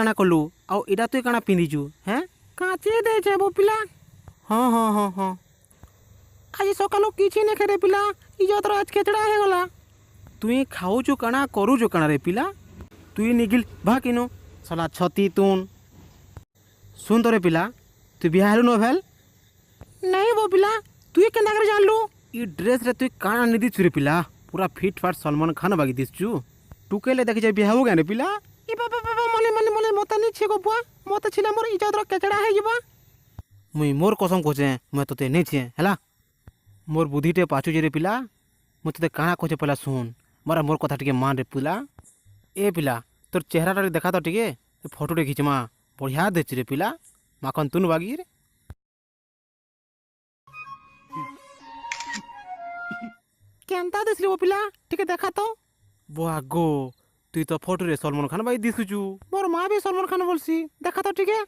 काना कलु आउ इटा तुई काना पिंधिचु हैं काचे देछे बो पिला। हाँ हाँ हाँ हाँ आज सकालु किछि ने खेरे पिला इजतर आज केचड़ा हे गला। तुई खाऊचु काना करूचु काना रे पिला तुई निगिल भा किनो साला छती तुन। सुन तो रे पिला तू बिहा हेलु न भेल नहीं बो पिला तुई केना करे जानलु ई ड्रेस रे तुई काना निदी छु रे पिला पूरा फिट फाट सलमान खान बागी दिसचु टुकेले देखि जे बिहा हो गने पिला ई बाबा बाबा मले मले मले मता नि छे गपुआ मता छिला मोर इज्जत रो केचड़ा हे जिबा मुई मोर कसम कोचे मैं तोते नै छे हला मोर बुद्धिटे पाछू जे रे पिला मु तोते काना कोचे पहला सुन मारा मोर कथा टिके मान रे पिला। ए पिला तोर चेहरा रे देखा तो टिके फोटो रे खिचमा बढ़िया देछ रे पिला माखन तुन बागी रे केनता दिसली वो पिला टिके देखा तो बुआगो तुई तो फोटो रे सलमान खान भाई दिसुचु मोर माँ भी सलमान खान बोलसी देखा तो टिके।